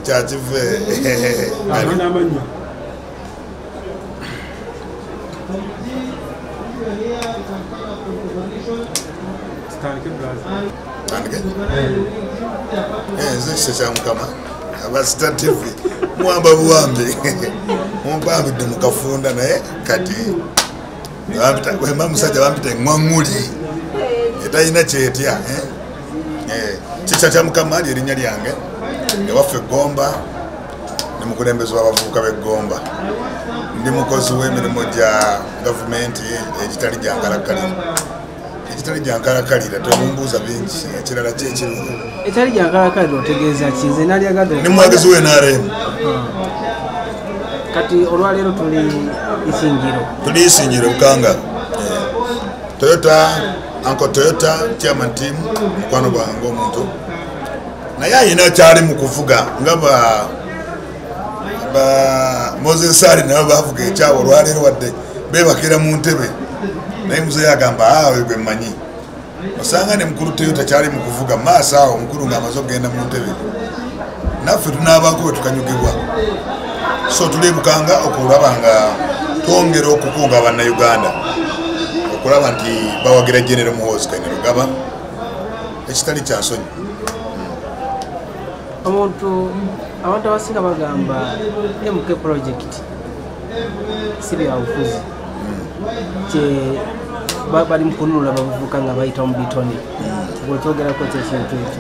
Chachive. KISAKYAMUKAMA abasita TV mwamba buwambi mumpambi demukafunda naye kati bambita kwema musajja bambita ngwanguli etayina kyetya KISAKYAMUKAMA lyerinnya lyange ewaffe Gomba ne mukulembeze w'abavubuka b'Egomba ndi mukozi w'emirimu gya gavumenti egitali gyankalakalira ekitali gyankalakalira tomumbuuza bingi ekirala kyekirungu etali gyankalakalira otegeeza kize nalyagadde ni mwagezi w'NRM kati olwaleero tuli isingiro Bukanga Toyota Uncle Toyota chairman team mukwano gwange omuntu naye ayina kyali mu kuvuga nga Moses Sali nabo bavuga ekyawo olwaleero wadde bebakira mu ntebe naye muzeeyi agamba awe gwe mmanyi osanga ne mukulu Toyota kyali mu kuvuga maaso awo omukulu ng'amaze okugenda mu ntebe naffe tunaabako we tukanyugibwa so tuli Bukanga okulaba nga twongera okukunga bannayuganda okulaba nti bawagira General Muhoozi Kainerugaba ekitali kya nsonyi abantu abasinga bagamba MK project si byabufuzi bali mukunula bavubuka nga bayita mu bitone bwekyogerako kyekintu ekyo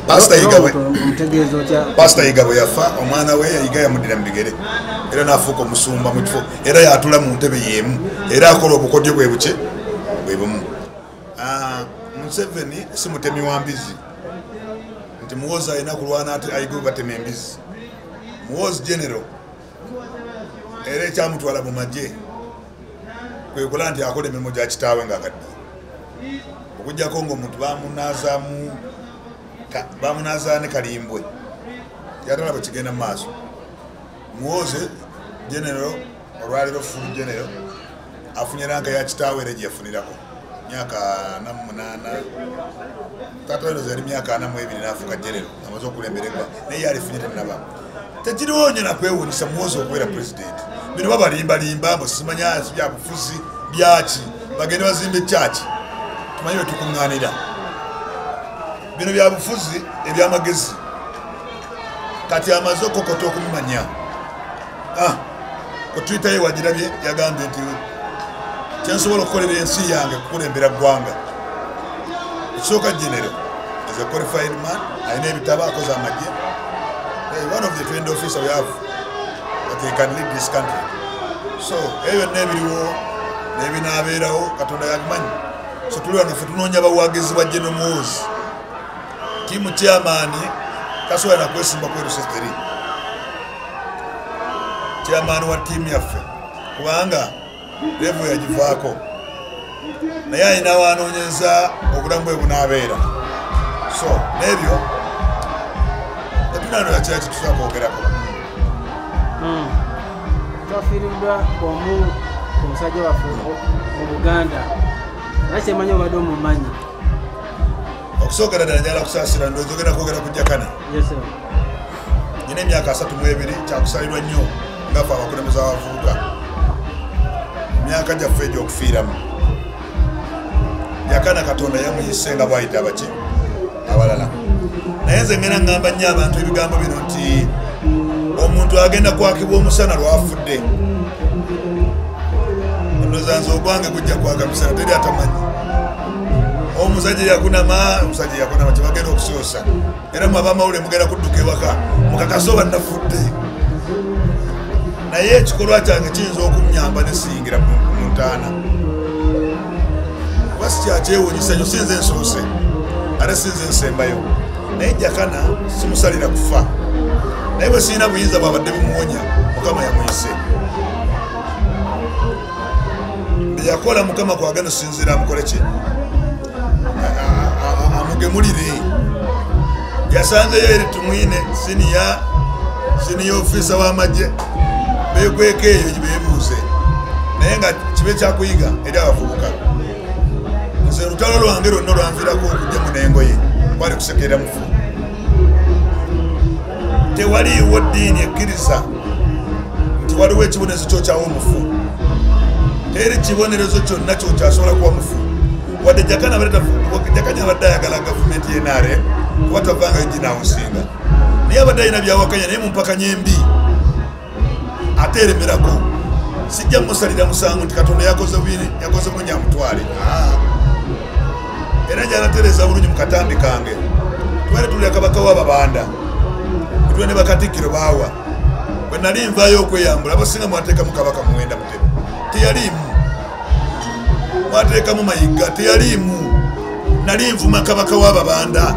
Pastor Igabo yafa omwana we yayiga yamudira mu bigere era n'afuuka omusumba mu kifo era yatula mu ntebe y'emu era akola obukodyo bwe buke bwe bumu Museveni si mutemi wa mbizi nti Muhoozi alina kulwana ati ayiga batema embizi Muhoozi General era ekyamutwala mu magye kwekola nti akola emirimu gya kitaawe ng'akadde okujjako ng'omuntu bamunaaza ne Kalimbwe yatalaba kigenda mu maaso Muhoozi General olwaliro Full General afunye ranka ya kitaawe era gyeyafunirako myaka 48 taata we yali myaka 42 n'afuuka General amaze okulemberebwa naye yalifunye tenaba tekiriwo nyina kwewuunyisa Muhoozi okubeera president bino babalimbalimba simanya byabufuzi byaki bagende bazimba ekyaki tumanyi wetukuŋŋaanira bino byabufuzi ebyamagezi kati amaze okukota okumumanya ku Twitter ye wagirabye yagambye nti kyensobola okukolera ensi yange kukulembera ggwanga ekisooka General is a qualified man alina ebitabo akoze amagye one of the trained officer we have that he can lead this country so ebyo nebiriwo nebinaabeerawo Katonda yabimanyi so tuli wano ffe tunoonya bawagizi ba General Muhoozi tiimu chairman tasobola na kwesimba kweru sesiteri chairman wa tiimu yaffe kubanga levu yagivaako naye alina wanoonyeza obulamu bwe bunaabeera so n'ebyo tetunano yakira kitusobola kwogerako twafiiriddwa omusajja waffe mu Buganda naye kyemanyi obadde omumanyi okusookera ddala njagala kusaasira ndowooza ogenda kwogera ku Jakana nyina emyaka 32 kyakusalirwa nnyo ngaffe abakulembeze abavubuka emyaka gyaffe egy'okufiiramu Jakana Katonda yamuyise nga bwayita abaki abalala naye nze ngenda ngamba nnyo abantu ebigambo bino nti omuntu agenda kwakibwa omusana lwafudde ndowooza nze ogwange gujja kwaka musana teri atamanyi omusajja yakunama kyebagenda okusoosa era mu abamawulire mugenda kudduka ewaka mukakasa oba nafudde naye ekikolwa kyange kiyinza okumuyamba nesingira mu ntaana kuba si kyakyewuunyisa nyo sinze ensoose ate sinze ensembayo naye Jakana simusalira kufa naye bwe sirina buyinza bwabadde bumuwonya Mukama yamuyise yakola Mukama kwagenda osinziira amukole ki amugemulire yasanzeyo eri tumwine siniya ofisa w'amagye bekweka eyo bebuuze naye nga kibe kyakuyiga eri abavubuka nze olutalo lwange lwonna lwanviirako okujja mu n'engoye kwali kusekerera mufu tewaliiwo ddiini ekkiriza nti waliwo ekibonerezo kyokyawo omufu. Teri kibonerezo kyonna kyokyasobola kuba mufu. Wadde Jakanya abadde ayagala gavumenti y'enaare kuba tavangayo ginawusinga. Naye abadde alina byawakanya naye mumpakanya embi ate eremerako. Sijja musalira musango nti Katonda yakoze bulungi amutwale. Era gyanatereeza bulungi mu katambi kange. Twali tuli Kabaka w'Ababanda. Tuli ne Bakatikkiro baawa. Bwe nali nvaayo okweyambula abasinga mwateekamu Kabaka Muwenda Mutebi. Teyaliimu. Mwateekamu Mayiga. Teyaliimu. Nali nvuma Kabaka w'Ababanda.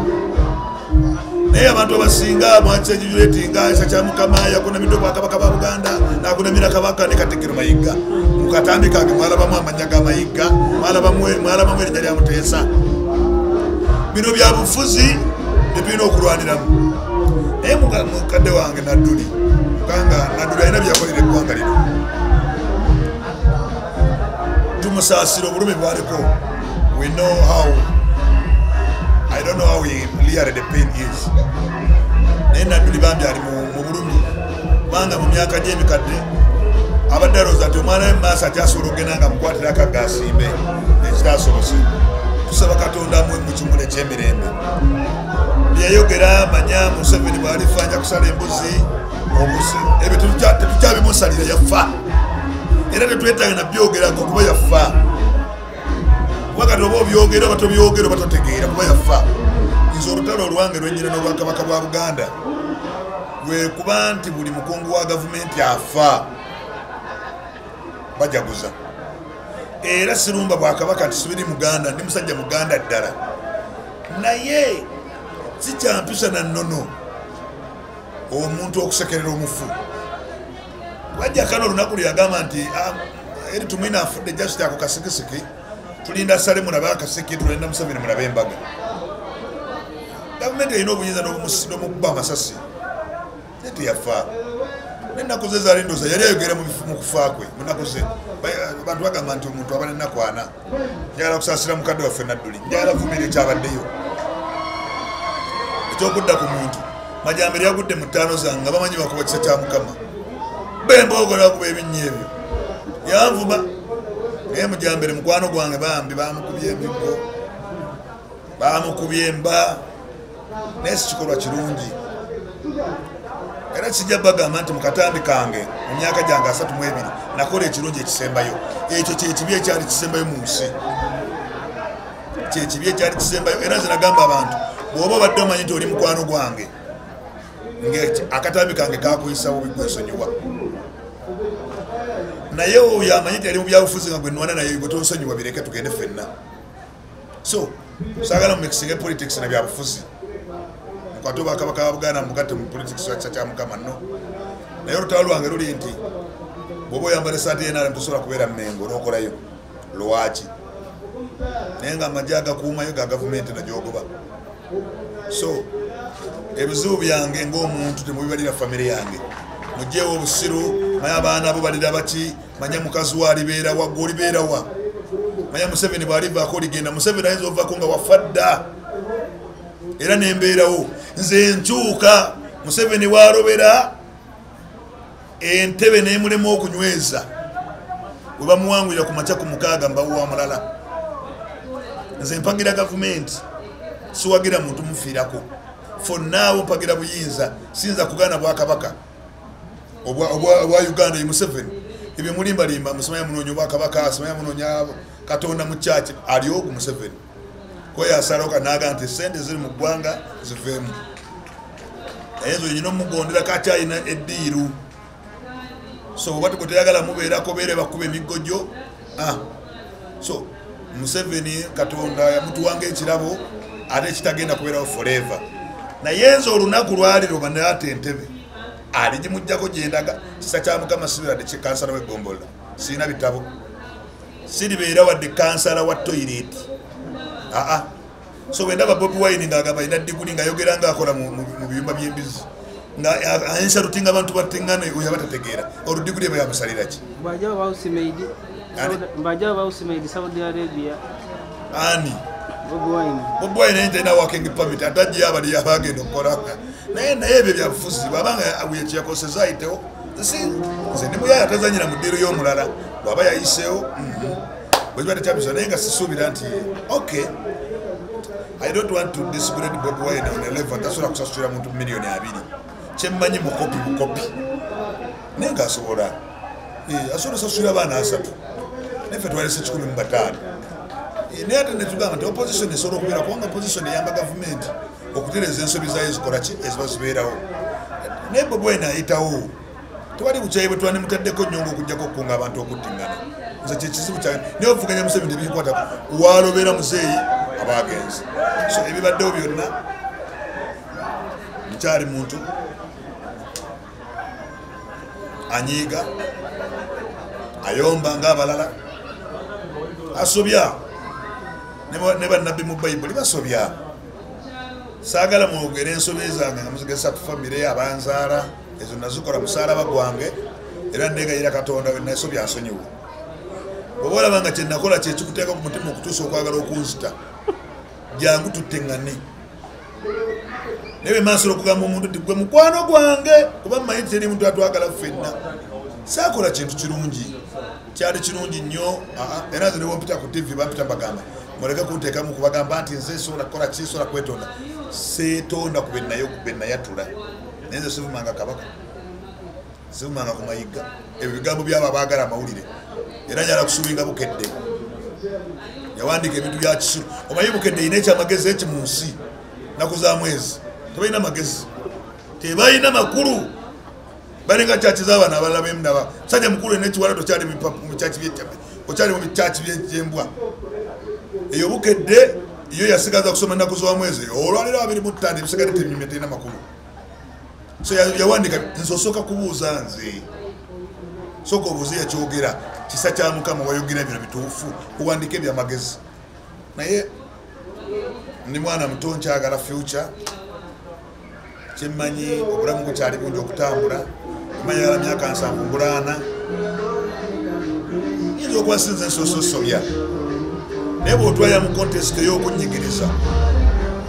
Naye abantu abasinga mwakyejjuletinga KISAKYAMUKAMA yakunamidde Obwakabaka bwa Buganda n'akunamira Kabaka ne Katikkiro Mayiga. Mu katambi kange mwalabamu amannya ga Mayiga, mwalabamu erinnya lya Muteesa. Bino bya bufuzi tebirina okulwaniramu. Naye mukadde wange Nadduli, mukanga Nadduli alina byakolera eggwanga lino. Tumusaasira obulumi bwaliko. We know how. I don't know how really the pain is. Naye Nadduli bambi ali mu bulumi. Kubanga mu myaka gy'emikadde abadde alowooza nti omwana we maaso akyasobola okugenda nga mukwatira akagasimbe ekitaasobose. Tusaba Katonda mu kimule ky'emirembe. Yayogera manya Museveni bw'alifanja kusala embuzi obusi. Ebyo tetukyabimusalira yafa. Era tetwetaaga na byogerako kuba yafa. Wakati oba obyogera oba tobyogera oba totegeera kuba yafa. Nze olutalo olwange lwennyina n'Obwakabaka bwa Buganda lwe kuba nti buli mukungu wa gavumenti afa bajaguza. Era sirumba Bwakabaka nti sibiri Muganda, ndi musajja Muganda ddala. Naye si kyampisa na nnono omuntu okusekerera omufu. Wajja kano olunaku lwe yagamba nti eri tumwina afudde just ako kasikisiki tulinda asale mulabe akasiki tulinda Museveni mulabe embaga. Gavumenti erina obuyinza n'omukuba amasasi neti yafa. N'ennaku ze zaali ndooza yali ayogera mu kufa kwe. Mu nnaku ze abantu bagamba nti omuntu aba n'ennaku ana njagala kusaasira mukadde waffe Nadduli, njagala vumirira ekyabaddeyo. Ekyokudda ku muntu Majambere yagudde mu ttaano zange nga bamanyi bakuba KISAKYAMUKAMA. Bembogera kuba ebinnya ebyo yanvuma. Naye Majambere mukwano gwange bambi bamukubye emiggo, bamukubye emba. Naye si kikolwa kirungi. Era kijja bagamba nti mu katambi kange mu myaka gyange 32 nakola ekirungi ekisembayo. Ekyo kyekibi ekyali kisembayo mu nsi. Kyekibi ekyali kisembayo. Era nze nagamba abantu bw'oba obadde omanyi nti oli mukwano gwange akatambi kange kakuyisawo bigwesonyiwa. Naye oyo amanyi nti ali mu byabufuzi nga gwe nnwana naye gwe tonsonyiwa bireke tugende ffenna. So saagala mumikisinge politics na byabufuzi. Mukati Obwakabaka bwa Buganda mugatte mu politics wa KISAKYAMUKAMA nno. Naye olutalo lwange luli nti bw'oba oyambala essaati y'enaale tosobola kubeera Mmengo n'okolayo lwaki. Naye nga amagye agakuumayo ga gavumenti nagyogoba. So ebizibu byange ng'omuntu temubibalira famire yange. Mugyewo obusiru, manya abaana abo balira baki, manya mukazi wa alibeera wa, gwe olibeera wa. Manya Museveni bw'alivaako oligenda. Museveni ayinza ovaako nga wafa dda. Era nembeerawo nze nkyuka Museveni w'alobera entebe n'emulema okunyweza bwe bamuwangulira ku makya ku mukaaga mbawuwa mulala. Nze mpagira gavumenti siwagira muntu mufiirako. Fonnaawo mpagira buyinza sinza kugaana Bwakabaka obwa Uganda ye Museveni. Ebyo mulimbalimba musimanya munoonya Obwakabaka, simanya munoonya Katonda mu kyaki aliwo ku Museveni. Ko yasaloka naga nti sente ziri mu ggwanga ziveemu. Ezo nyina omugondera kakyayina eddiiru. So oba teyagala mubeerako beere bakube emiggojo. So Museveni Katonda yamutuwanga ekirabo ate ekitagenda kubeerawo forever. Naye nze olunaku lwaliro banate entebe aligimujjako gyendaga KISAKYAMUKAMA sibira de kansala w'eggombola. Sirina bitabo. Siribeera wadde kansala wa toilet. So wenda Bobi Wine ng'agamba alina diguli ng'ayogera ng'akola mu biyumba by'embizi. Nga ayinza lutinga abantu batingana oyo batategeera. Oludiguli eba yamusalira ki? Mbajja bawusimeidi Saudi Arabia. Ani? Bobi Wine. Bobi Wine nte na working permit atajja abali yabagenda okukola. naye ebyo byabufuzi bwabanga awuyekiyakoseza ayitewo nze ndi muyaya atazanyira mu ddiiro y'omulala bwaba yayiseewo bwekiba tekyabiso naye nga sisuubira nti okay I don't want to disgrade Bobi Wine on a level tasobola kusasulira muntu miliyoni 2 kyemmanyi mukopi naye nga asobola sasulira abaana 3 neffe twalese 15 naye ate netugamba nti opposition esobola okubeera kubanga opposition eyamba gavumenti okutereza ensobi zayo ezikola ki eziba zibeerawo naye Bobi Wine ayitawo tewali bukyayi bwe twandimutaddeko nnyongo okujjako okukunga abantu okuttingana nze kyekizibu kyange naye ovuganya Museveni tebikwata walobeera muzeeyi abagenzi so ebibaddewo byonna nkyali muntu anyiiga ayomba ng'abalala asobya ne bannabbi mu bayibuli basobya saagala mwogere ensobi zange nga muzigesa ku famire abanzaala ezo nazikola musaalaba gwange era negayira Katonda we nasobya ansonyiwe bw'oba olaba nga kyenakola kyekikuteeka ku mutima okutuusa okwagala okunzita jangu tutteŋŋane naye bemansolo okugamba omuntu nti gwe mukwano gwange kuba mmanyi teri muntu atwagala ffenna saakola kintu kirungi kyali kirungi nnyo era nze newompita ku TV bampita mbagamba muleke kunteekamu kubagamba nti nze sobola kukola ki sobola kwetonda seetonda ku be nayatula naye nze sivumanga kabaka sivumanga ku mayiga ebyo bigambo byabo abaagala amawulire era njala kusuubinga Bukedde yawandiika ebintu bya kisiru omanyi Bukedde yina ekyamagezi eki mu nsi naku za mwezi tebalina magezi tebalina makulu balinga kyaki z'abaana abalala bemundaba musajja mukulu nekiwala tokyali okyali mu bikyaki by'embwa eyo Bukedde iyo yasigaza kusoma ennaku z'omwezi olwaliro 25 ebisigadde tebinyumya terina makulu so yawandika nze osooka kubuuza nze sooka obuuze yakyogera kisa kya Mukama wayogera bino bituufu kuwandika ebyamagezi naye ndi mwana muto nkyagala future kyemmanyi obulamu bukyali bungi okutambula emanyala myaka 7 mbulaana yinza okuba sinze nsososobya naye bw'otwalira mu contest ey'okunyigiriza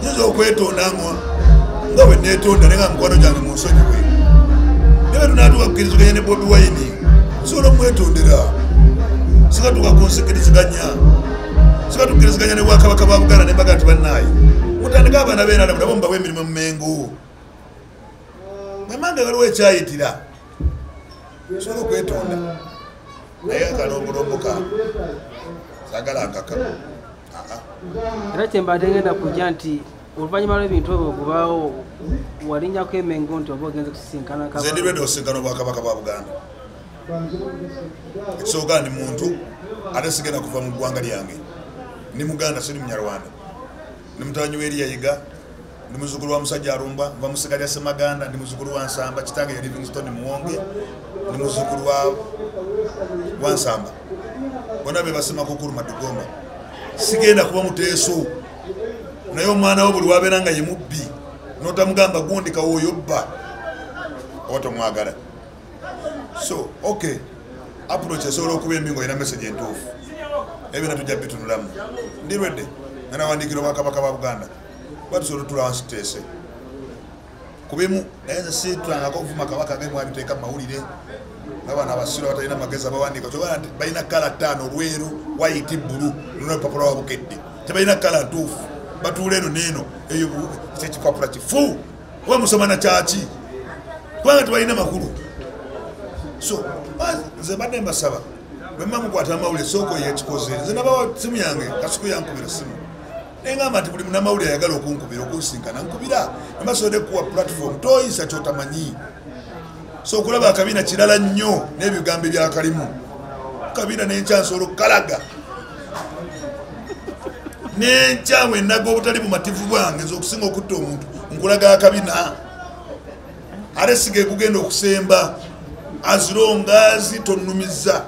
yinza okwetonda nga bwe neetonda naye nga mukwano gyange mu nsonyi bwe naye tunaatuka kukiriziganya ne Bobi Wine sobola omwetondera sikatuuka ku nsikiriziganya sikatukiriziganya ne Bwakabaka bwa Buganda ne mbaga nti bannaayi mutandika abaana b'enanda nabo mubawa emirimu mu Mengo mwemange waliwo ekyayitira sobola okwetonda naye akalombolombo kange sagala nkaka era kyembadde ngenda kujja nti oluvannyuma lw'ebintu ebyo okubaawo walinnyako emengo nti oba ogenze kusisinkana nze ndi lwedde osinkana Obwakabaka bwa Buganda ekisooka ndi muntu ate sigenda kuva mu ggwanga lyange ndi Muganda siri Munyarwanda ndi mutabani w'Eriyayiga ndi muzzukulu wa Musajja Arumba nva mu ssiga lya Ssemaganda ndi muzzukulu wa Nsamba kitange ya Livingstone Muwonge ndi muzzukulu wa Nsamba bonna be Basemakukulu Madugomba sigenda kuba muteeso naye omwana wo buli wabeera nga ye mubbi n'otamugamba gundika woyo bba oba tomwagala so okay approach esobola okuba embi ng'olina message entuufu ebyo natujja bitunulamu ndi lwedde nga nawandiikira Obwakabaka bwa Buganda batusobola otula wansi tuteese kubimu naye nze situlangako okuvuma kabaka ge mwabiteeka mu mawulire n'abaana abasiro batalina magezi abawandiika kyobala nti balina kala 5 lweru white bulu luna olupapula wa Bukedde tebalina kala ntuufu batuula eno n'eno eyo ekipapula kifu oba musoma na kyaki kubanga tebalina makulu so nze badde mbasaba bwe mma mukwata amawulire sooka oyekikoze nze nabawa simu yange kasuku yankubira simu nengamba nti buli munamawulire ayagala okunkubira okunsinkana nkubira emasobodde kuwa platform toyisa kyotamanyi so okulaba akabiina kirala nnyo n'ebigambo ebyakalimu kabiina n'enkyansobola okukalaga n'enkyamu ennaga obutali bumativu bwange nze okusinga okutta omuntu nkulaga akabiina ate sige kugenda okusemba azilongazi tonumiza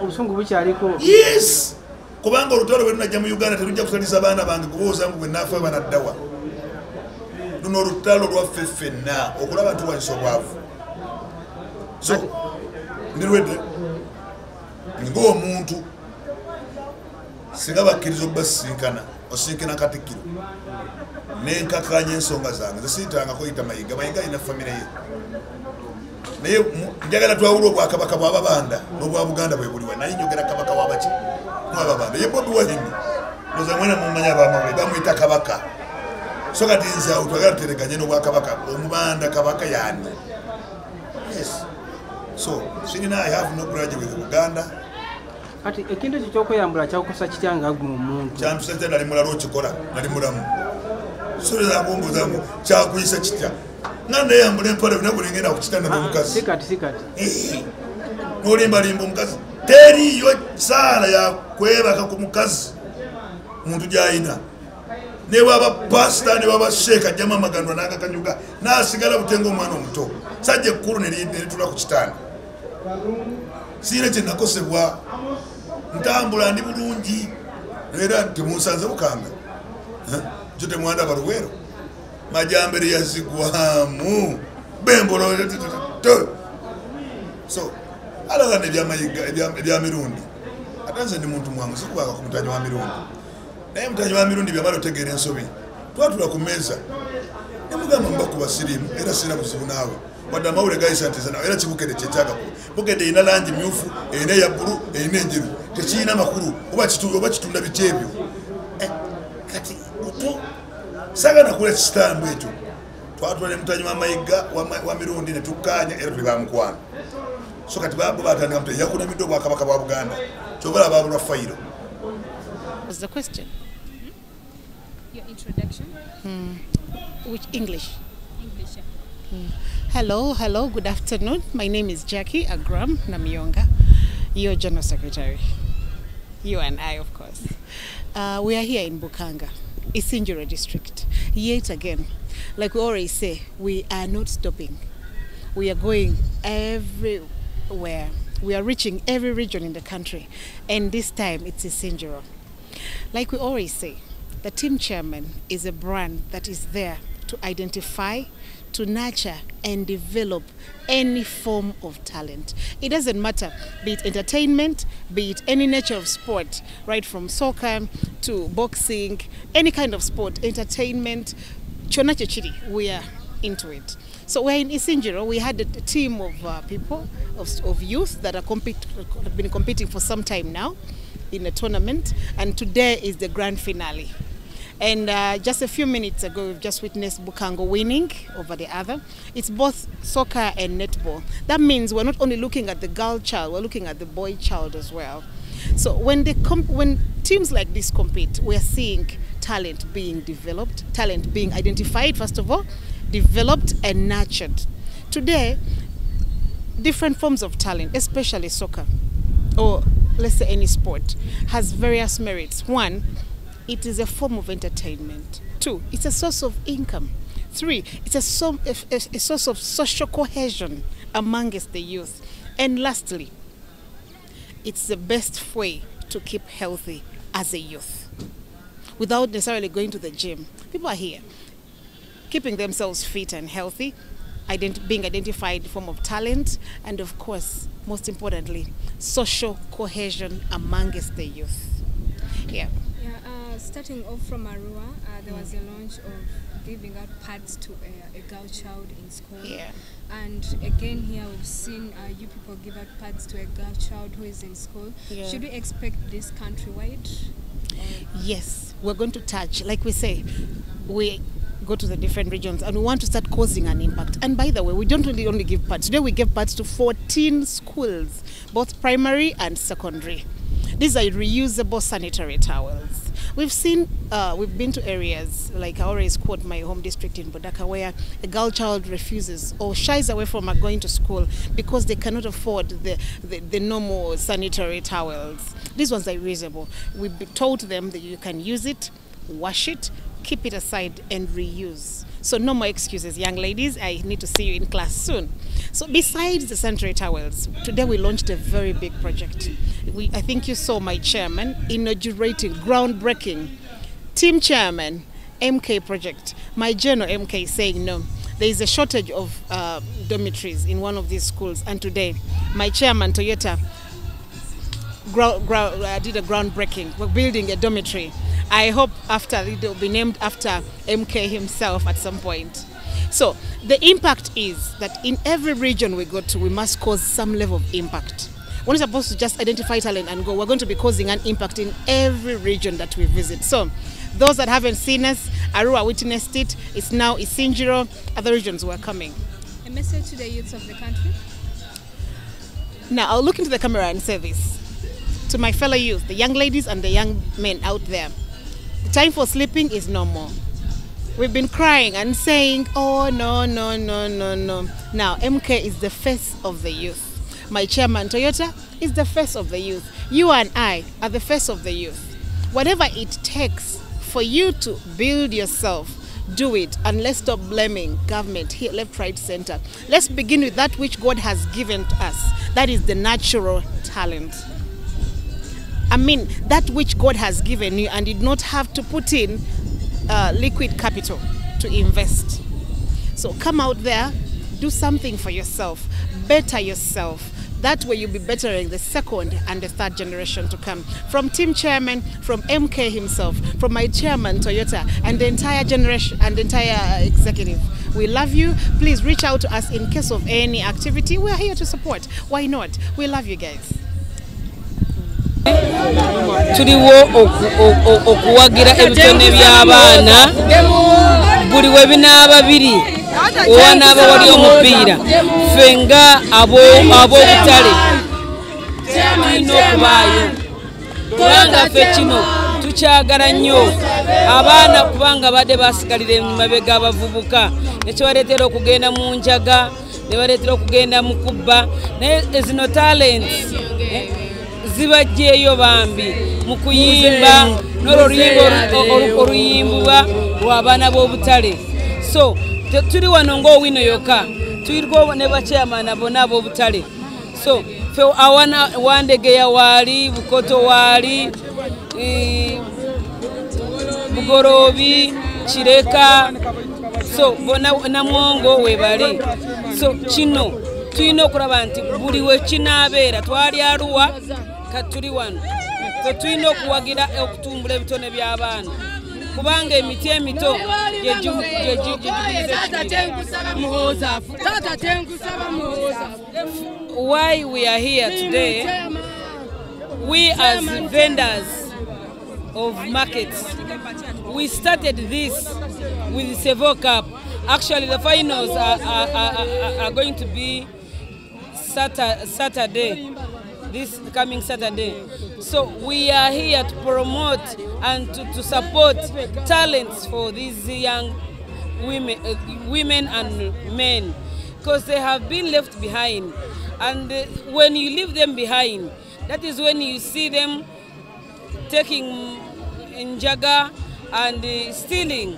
obusungu bukyaliko yes kubanga olutalo bwe tunajja mu Uganda tetujja kusaliza baana bange kubooza ngu bwe naafa banaddawa luno olutalo lwaffe ffenna okulaba ntuwanyisa obwavu so ndi lwedde ng'omuntu singa bakkiriza obbasinkana osinkana Katikkiro nenkakanya ensonga zange nze siitanga kuyita mayiga ina famire ye naye njagala twawula obwakabaka bw'ababanda n'obwa Buganda bwe buliwa naye njogera kabaka wabaki mwababanda ye Bobi Wine noza mwena mumanya abamawulire bamuyita kabaka so kati nze awo twagala tutereganye n'obwakabaka omubanda kabaka yani yes so sirina I have no grudge with Buganda ati ekintu ekyo ky'okweyambula kyakukosa kitya nga gwe omuntu kyantusete nali mulala okikola nali mulamu soleza ngombozamu kyakuyisa kitya nga neyambula empale nakulengenda kukitanda n'omukazi sikati nolimbalimba omukazi teriyo saala yakwebaka ku mukazi muntu gyayina newaba pasita newaba sheeka ajjamu amaganwa n'agakanyuga n'asigala butenga omwana omuto sajja ekkulu nelitula ku kitanda siina kye nakosebwa ntambula ndi bulungi era temunsanze bukanga kyo temwanda baluweero majambere yazigwamu bembolo so alagana ebya mirundi ate nze ndi muntu mwangu sikubanga ku mutanyi wa mirundi naye mutanyi wa mirundi byamala otegeera ensobi twatula ku mmeeza nemugamba mubakuba sirimu era sirina buzibu naawe wadde amawulire gayisa nti nawe era kibukede kyekyagakulu bukede erina langi myufu erina eya bbulu erina enjeru tekirina makulu oba kitunda biki ebyo kati oto sagana kula kitambo ekyo twatwala mutanyi wa mayiga wa mirundi ne tukkaanya era tuli bamukwano so kati babo batandika mutwe yakunamidde obwakabaka bwa Buganda kyobala babulwa fayiro. What's the question? Your introduction? Which English? English, yeah. Hello, good afternoon. My name is Jackie Agram Namionga, your General Secretary. You and I, of course. We are here in Bukanga, Isinjiro district. Yet again, like we always say, we are not stopping. We are going everywhere. We are reaching every region in the country. And this time, it's Isinjiro. Like we always say, the team chairman is a brand that is there to identify, to nurture and develop any form of talent. It doesn't matter, be it entertainment, be it any nature of sport, right from soccer to boxing, any kind of sport, entertainment, we are into it. So we're in Isinjiro. We had a team of people, of youth that have been competing for some time now in a tournament, and today is the grand finale. And just a few minutes ago, we've just witnessed Bukango winning over the other. It's both soccer and netball. That means we're not only looking at the girl child, we're looking at the boy child as well. So when teams like this compete, we're seeing talent being developed, talent being identified, first of all, developed and nurtured. Today, different forms of talent, especially soccer, or let's say any sport, has various merits. One, it is a form of entertainment. Two, it's a source of income. Three, it's a source of social cohesion amongst the youth. And lastly, it's the best way to keep healthy as a youth without necessarily going to the gym. People are here keeping themselves fit and healthy, being identified in the form of talent, and of course, most importantly, social cohesion amongst the youth. Yeah. Starting off from Arua, there was a launch of giving out pads to a girl child in school. Yeah. And again here we've seen you people give out pads to a girl child who is in school. Yeah. Should we expect this countrywide? Yes, we're going to touch, like we say, we go to the different regions and we want to start causing an impact. And by the way, we don't really only give pads. Today we give pads to 14 schools, both primary and secondary. These are reusable sanitary towels. We've been to areas, like I always quote my home district in Bodaka, where a girl child refuses or shies away from going to school because they cannot afford the normal sanitary towels. These ones are reusable. We told them that you can use it, wash it, keep it aside and reuse. So no more excuses, young ladies. I need to see you in class soon. So besides the sanitary towels, today we launched a very big project. I think you saw my chairman inaugurating, groundbreaking, team chairman, MK project. My general MK saying no. There is a shortage of dormitories in one of these schools, and today my chairman, Toyota, did a groundbreaking. We're building a dormitory. I hope after it will be named after MK himself at some point. So the impact is that in every region we go to, we must cause some level of impact. We're not supposed to just identify talent and go. We're going to be causing an impact in every region that we visit. So those that haven't seen us, Arua witnessed it. It's now Isinjiro. Other regions were coming. A message to the youths of the country? Now, I'll look into the camera and say this. To my fellow youth, the young ladies and the young men out there, the time for sleeping is no more. We've been crying and saying, oh, no, no, no, no, no. Now, MK is the face of the youth. My chairman, Toyota, is the face of the youth. You and I are the face of the youth. Whatever it takes for you to build yourself, do it, and let's stop blaming government here, left, right, center. Let's begin with that which God has given to us. That is the natural talent. I mean, that which God has given you and did not have to put in liquid capital to invest. So come out there, do something for yourself, better yourself. That way you'll be bettering the second and the third generation to come. From team chairman, from MK himself, from my chairman, Toyota, and the entire generation and the entire executive. We love you. Please reach out to us in case of any activity. We are here to support. Why not? We love you guys. Tuliwo okuwagira ebitone by'abaana buli webina babiri owana abawali omupiira fenga ab'obutale tulina okubaayo kubanga ffe kino tukyagala nnyo abaana kubanga badde basigalira emabega abavubuka nekibareetera okugenda mu njaga ne baleetera okugenda mu kubba naye zino talents zibajjeeyo bambi mu kuyimba n'oluyimba oluyimbibwa lw'abaana b'obutale. So tuli wano ng'owino yokka tuliko ne bachairman bonna ab'obutale. So fe awana Wandegeya waali Bukoto waali Bugorobi Kireka so bona Namwongo webali. So kino tulina okulaba nti buli we kinaabeera twali Arua katuli wano tulina okuwagira okutumbula ebitone by'abaana kubanga emiti emito why we are here today, we as vendors of markets, we started this with Sevo Cup. Actually the finals are going to be Saturday, this coming Saturday. So we are here to promote and to support talents for these young women and men, because they have been left behind. And when you leave them behind, that is when you see them taking njaga and stealing.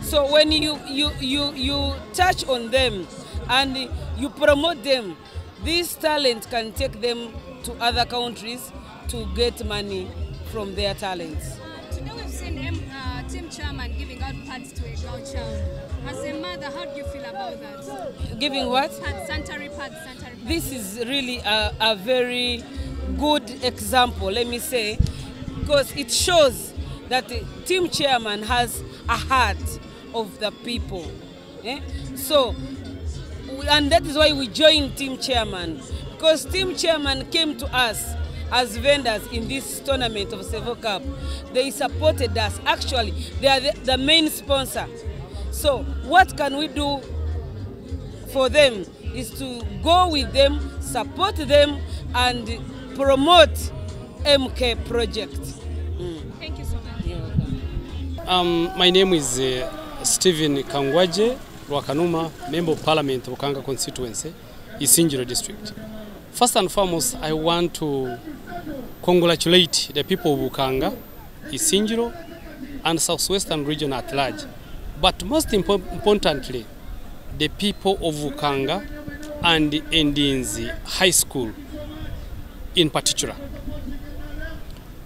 So when you touch on them and you promote them, this talent can take them to other countries to get money from their talents. Today we've seen team chairman giving out pads to a girl child. As a mother, how do you feel about that? Giving what? Pads, sanitary pads. This is really a very good example, let me say, because it shows that the team chairman has a heart of the people. So, and that is why we joined team chairman, because team chairman came to us as vendors in this tournament of Sevo Cup. They supported us. Actually, they are the main sponsor. So what can we do for them is to go with them, support them, and promote MK project. Thank you so much. My name is Stephen Kangwaje Rwakanuma, Member of Parliament, Bukanga constituency, Isinjiro district. First and foremost, I want to congratulate the people of Bukanga, Isinjiro, and Southwestern region at large. But most importantly, the people of Bukanga and Endinzi High School in particular.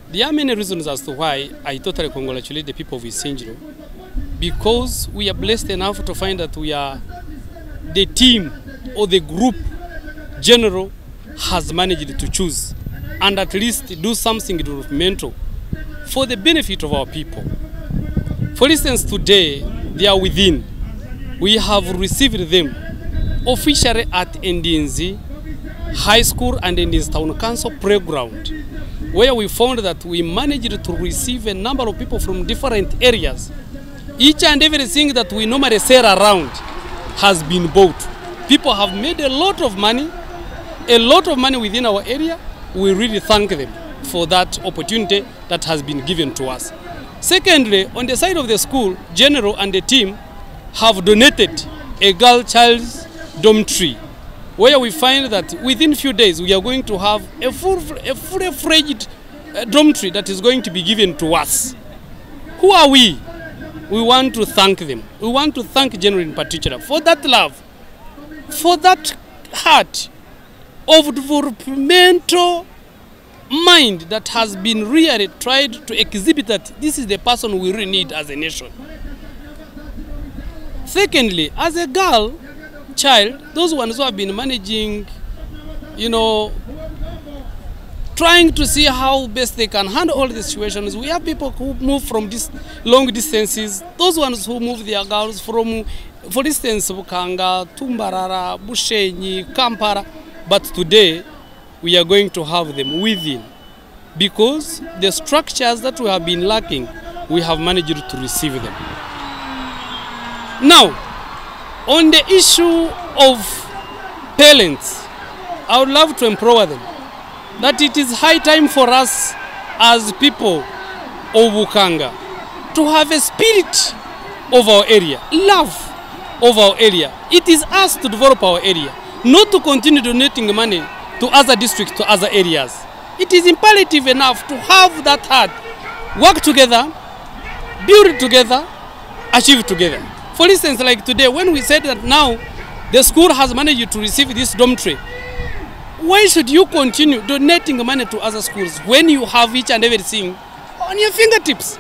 There are many reasons as to why I totally congratulate the people of Isinjiro, because we are blessed enough to find that we are the team or the group general has managed to choose and at least do something developmental for the benefit of our people. For instance, today, they are within. We have received them officially at Ndinzi High School and Ndinzi Town Council Playground, where we found that we managed to receive a number of people from different areas. Each and everything that we normally sell around has been bought. People have made a lot of money within our area. We really thank them for that opportunity that has been given to us. Secondly, on the side of the school, General and the team have donated a girl child's dormitory, where we find that within a few days we are going to have a full-fledged dormitory that is going to be given to us. Who are we? We want to thank them. We want to thank General in particular for that love, for that heart of developmental mind that has been really tried to exhibit that this is the person we really need as a nation. Secondly, as a girl child, those ones who have been managing, trying to see how best they can handle all the situations. We have people who move from long distances, those ones who move their girls from, for instance, Bukanga, Tumbarara, Bushenyi, Kampala. But today, we are going to have them within, because the structures that we have been lacking, we have managed to receive them. Now, on the issue of parents, I would love to empower them that it is high time for us as people of Bukanga to have a spirit of our area, love of our area. It is us to develop our area, not to continue donating money to other districts, to other areas. It is imperative enough to have that heart, work together, build together, achieve together. For instance, like today, when we said that now the school has managed to receive this dormitory, why should you continue donating money to other schools when you have each and everything on your fingertips?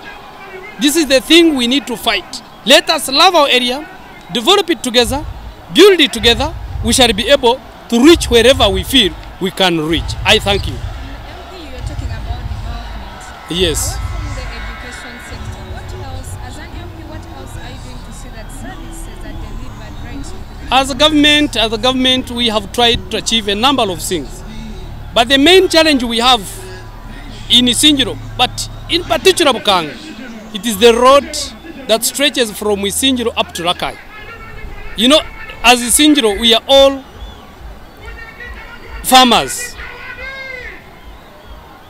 This is the thing we need to fight. Let us love our area, develop it together, build it together. We shall be able to reach wherever we feel we can reach. I thank you. MP, you are talking about development. Yes. Apart from the education sector, what else, as an MP, what else are you doing to see that services are delivered right to the As a government, we have tried to achieve a number of things. But the main challenge we have in Isingiro, but in particular Bukanga, it is the road that stretches from Isingiro up to Rakai. You know, as Isingiro, we are all farmers.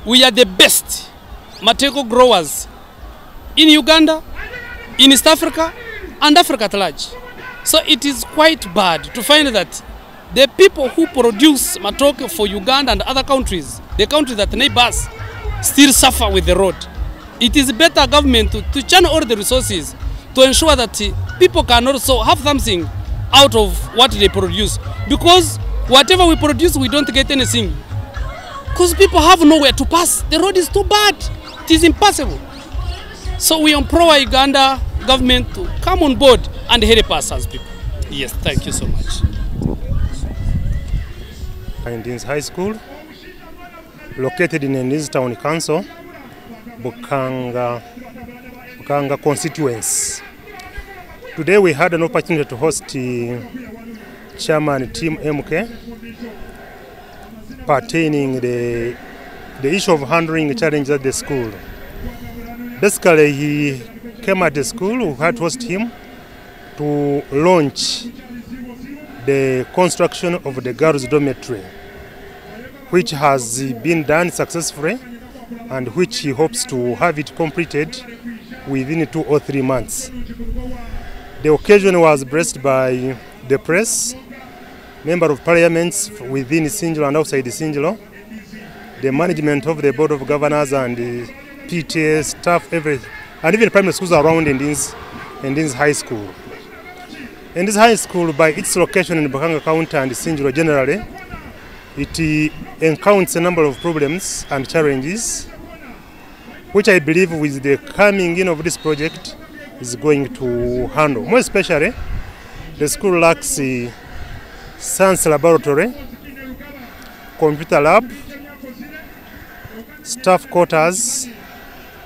We are the best mateko growers in Uganda, in East Africa, and Africa at large. So it is quite bad to find that the people who produce matoke for Uganda and other countries, the countries that neighbor us, still suffer with the road. It is better government to channel all the resources to ensure that people can also have something out of what they produce. Because whatever we produce, we don't get anything. Because people have nowhere to pass. The road is too bad. It is impossible. So we implore Uganda government to come on board and help us as people. Yes, thank you so much. Ndinzi High School, located in Ndinzi Town Council, Bukanga constituency. Today we had an opportunity to host Chairman Team MK pertaining the issue of handling challenges at the school. Basically, he came at the school, we had to host him to launch the construction of the girls' dormitory, which has been done successfully and which he hopes to have it completed within 2 or 3 months. The occasion was blessed by the press, Member of Parliaments within Isingiro and outside Isingiro, the management of the Board of Governors and the PTA staff, and even primary schools around Ndinzi High School. Ndinzi High School, by its location in Bukanga County and Isingiro generally, it encounters a number of problems and challenges, which I believe with the coming in of this project is going to handle. More especially, the school lacks a science laboratory, computer lab, staff quarters,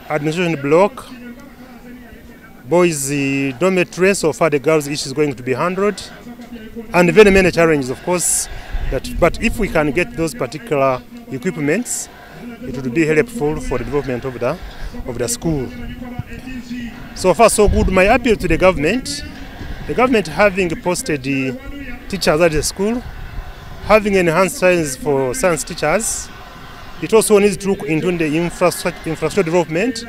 administration block, boys dormitory, so far the girls' issue is going to be handled, and very many challenges, of course. But if we can get those particular equipments, it would be helpful for the development of the school. So far, so good. My appeal to the government having posted the teachers at the school, having enhanced science for science teachers, it also needs to look into the infrastructure development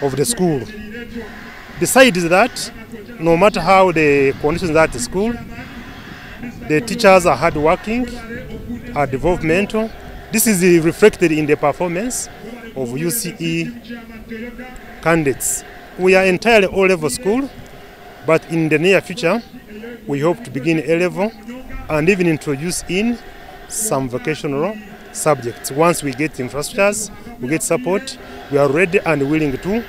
of the school. Besides that, no matter how the conditions are at the school, the teachers are hardworking, are developmental. This is reflected in the performance of UCE candidates. We are entirely O-level school, but in the near future, we hope to begin A-level and even introduce in some vocational subjects. Once we get infrastructures, we get support, we are ready and willing to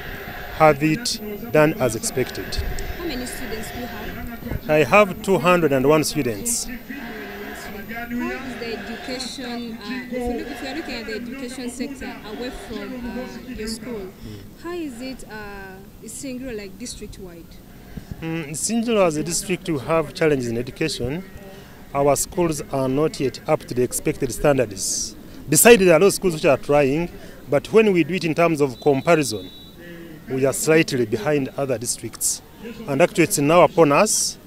have it done as expected. How many students do you have? I have 201 students. How is the education, if you are looking at the education sector away from your school, how is it singular, like district-wide? Singular as a district, we have challenges in education. Our schools are not yet up to the expected standards. Besides, there are those schools which are trying, but when we do it in terms of comparison, we are slightly behind other districts. And actually, it's now upon us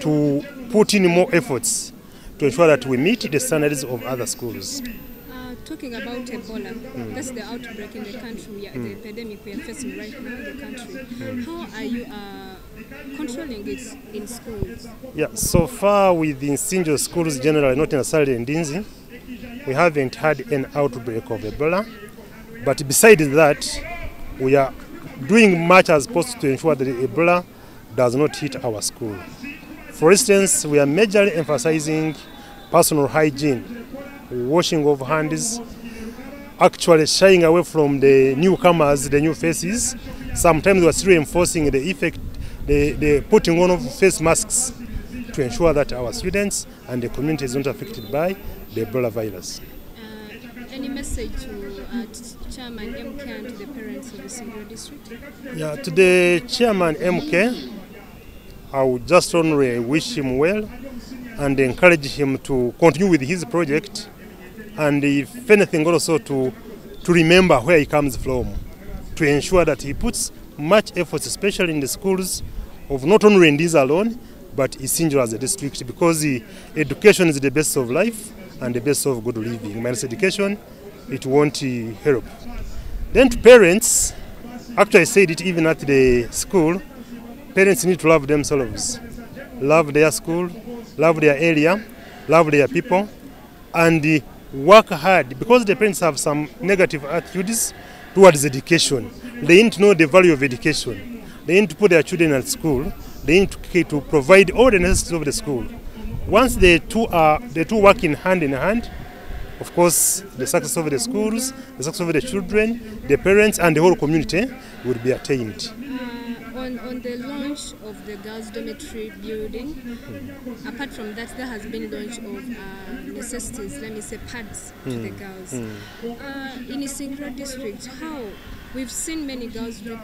to put in more efforts to ensure that we meet the standards of other schools. Talking about Ebola, that's the outbreak in the country, the epidemic we are facing right now in the country. How are you controlling it in schools? Yeah, so far within Sinjo schools generally, not necessarily in Dinzi, we haven't had an outbreak of Ebola. But besides that, we are doing much as possible to ensure that Ebola does not hit our school. For instance, we are majorly emphasizing personal hygiene, washing of hands, actually shying away from the newcomers, the new faces. Sometimes we are still enforcing the effect, the putting on of face masks to ensure that our students and the community is not affected by the Ebola virus. Any message to Chairman MK and to the parents of the Singular District? Yeah, to the Chairman MK, I would just only wish him well and encourage him to continue with his project, and if anything also to remember where he comes from, to ensure that he puts much effort, especially in the schools of not only Ndiza alone, but Isinjo as a district, because education is the best of life and the best of good living. Minus education, it won't help. Then to parents, actually I said it even at the school, parents need to love themselves, love their school, love their area, love their people, and work hard, because the parents have some negative attitudes towards education. They need to know the value of education. They need to put their children at school. They need to provide all the necessities of the school. Once the two work in hand, of course, the success of the schools, the success of the children, the parents, and the whole community will be attained. On the launch of the girls' dormitory building, apart from that, there has been launch of necessities, let me say pads to the girls. In a singular district, how we've seen many girls drop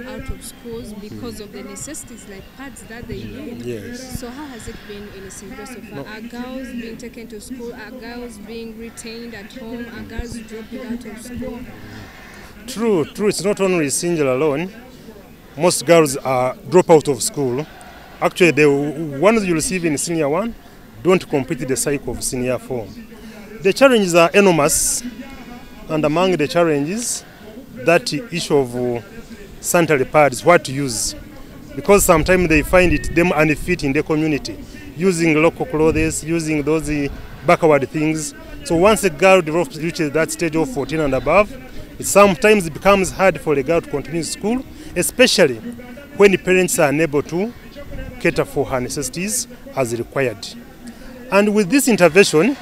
out of schools because of the necessities like pads that they need. Yes. So how has it been in a singular so far? Are girls being taken to school? Are girls being retained at home? Are girls dropping out of school? True. It's not only single alone. Most girls drop out of school. Actually, the ones you receive in senior 1 don't complete the cycle of senior 4. The challenges are enormous, and among the challenges, that issue of sanitary pads, what to use. Because sometimes they find them unfit in the community, using local clothes, using those backward things. So once a girl reaches that stage of 14 and above, it sometimes becomes hard for a girl to continue school, especially when the parents are unable to cater for her necessities as required. And with this intervention,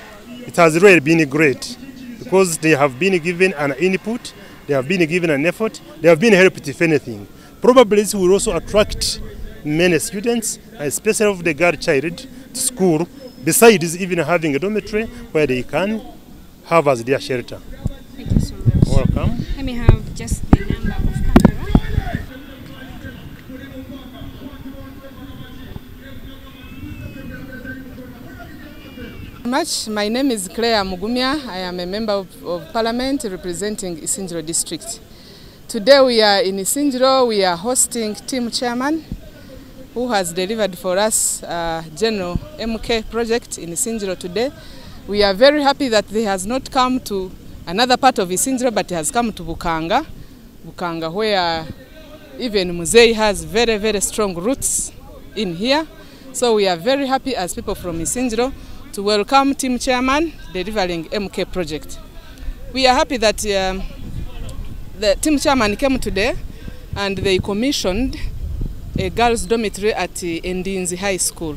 it has really been great, because they have been given an input, they have been given an effort, they have been helped if anything. Probably this will also attract many students, especially of the girl child, to school, besides even having a dormitory where they can have as their shelter. Thank you so much. Welcome. Let me have just the number of much. My name is Claire Mugumya. I am a member of Parliament representing Isinjiro District. Today we are in Isinjiro. We are hosting team chairman who has delivered for us general MK project in Isinjiro today. We are very happy that he has not come to another part of Isinjiro, but he has come to Bukanga. Bukanga, where even Muzei has very, very strong roots in here. So we are very happy as people from Isinjiro to welcome team chairman delivering MK project. We are happy that the team chairman came today and they commissioned a girls' dormitory at Ndinzi High School.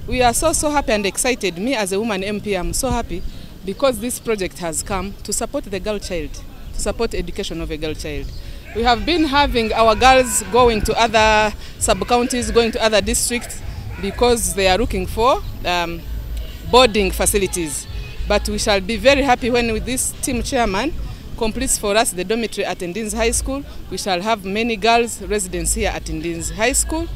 We are so happy and excited. Me as a woman MP, I'm so happy because this project has come to support the girl child, to support education of a girl child. We have been having our girls going to other sub-counties, going to other districts because they are looking for boarding facilities. But we shall be very happy when with this team chairman completes for us the dormitory at Ndinzi High School. We shall have many girls residents here at Ndinzi High School.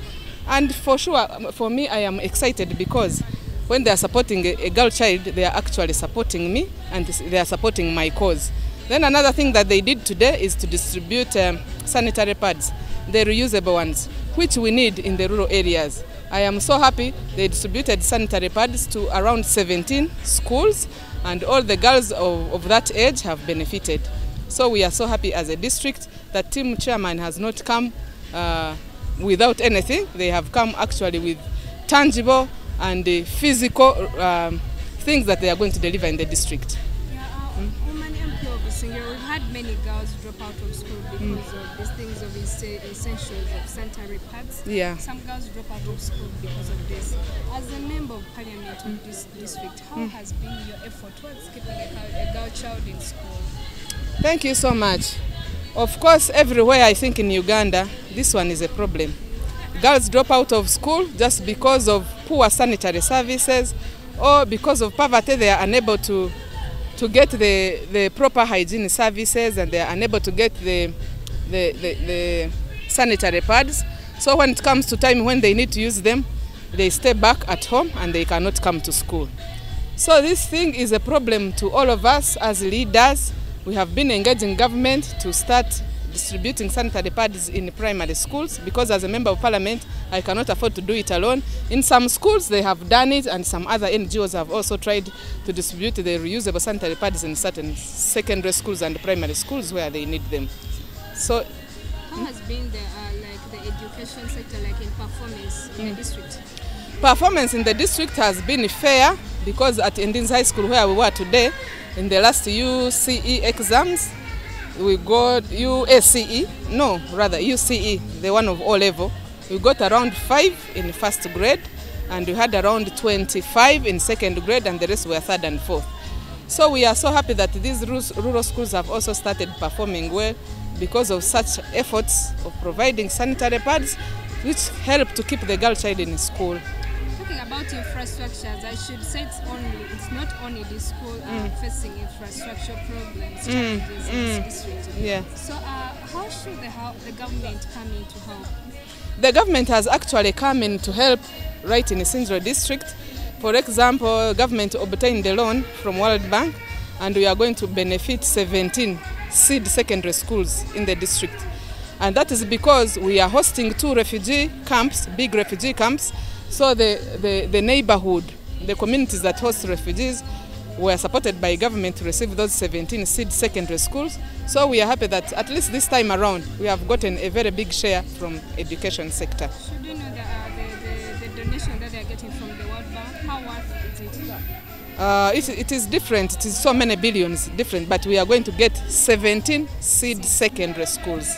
And for sure, for me, I am excited because when they are supporting a girl child, they are actually supporting me and they are supporting my cause. Then another thing that they did today is to distribute sanitary pads, the reusable ones, which we need in the rural areas. I am so happy they distributed sanitary pads to around 17 schools and all the girls of that age have benefited. So we are so happy as a district that team chairman has not come without anything. They have come actually with tangible and physical things that they are going to deliver in the district. We've had many girls drop out of school because of these things of essentials of sanitary pads. Yeah. Some girls drop out of school because of this. As a member of Parliament of this district, how has been your effort towards keeping a girl child in school? Thank you so much. Of course, everywhere I think in Uganda, this one is a problem. Girls drop out of school just because of poor sanitary services or because of poverty. They are unable to get the proper hygiene services and they are unable to get the sanitary pads. So when it comes to time when they need to use them, they stay back at home and they cannot come to school. So this thing is a problem to all of us as leaders. We have been engaging government to start distributing sanitary pads in primary schools because as a member of Parliament, I cannot afford to do it alone. In some schools, they have done it and some other NGOs have also tried to distribute the reusable sanitary pads in certain secondary schools and primary schools where they need them. So, how has been the education sector like in performance in the district? Performance in the district has been fair because at Ndinzi High School where we were today, in the last UCE exams, we got UCE, the one of O level. We got around 5 in first grade and we had around 25 in second grade and the rest were third and fourth. So we are so happy that these rural schools have also started performing well because of such efforts of providing sanitary pads which help to keep the girl child in school. Talking about infrastructures, I should say it's not only the school facing infrastructure problems, challenges in this district. Yeah. So how should the government come in to help? The government has actually come in to help right in Isinjiro district. For example, government obtained a loan from World Bank and we are going to benefit 17 seed secondary schools in the district. And that is because we are hosting 2 refugee camps, big refugee camps. So the neighborhood, the communities that host refugees were supported by government to receive those 17 seed secondary schools. So we are happy that at least this time around we have gotten a very big share from education sector. Should you know the donation that they are getting from the World Bank, how worth is it? It is different. It is so many billions different, but we are going to get 17 seed secondary schools.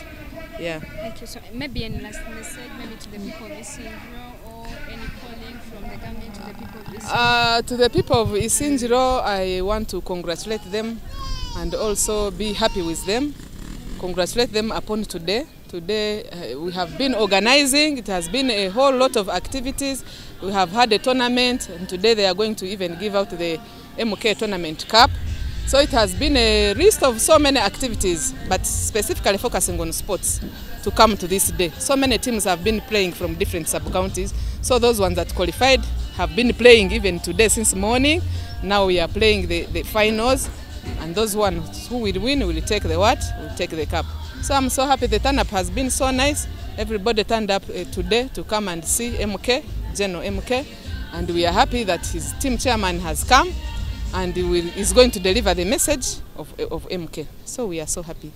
Yeah. Thank you. So maybe any last message, maybe to the people of Isinjiro or any calling from the government to the people of Isinjiro? To the people of Isinjiro, I want to congratulate them and also be happy with them. Congratulate them upon today. Today we have been organizing. It has been a whole lot of activities. We have had a tournament and today they are going to even give out the MK Tournament Cup. So it has been a list of so many activities, but specifically focusing on sports to come to this day. So many teams have been playing from different sub-counties. So those ones that qualified have been playing even today since morning. Now we are playing the finals, and those ones who will win will take the what? Will take the cup. So I'm so happy. The turn-up has been so nice. Everybody turned up today to come and see MK, General MK, and we are happy that his team chairman has come and is going to deliver the message of MK. So we are so happy.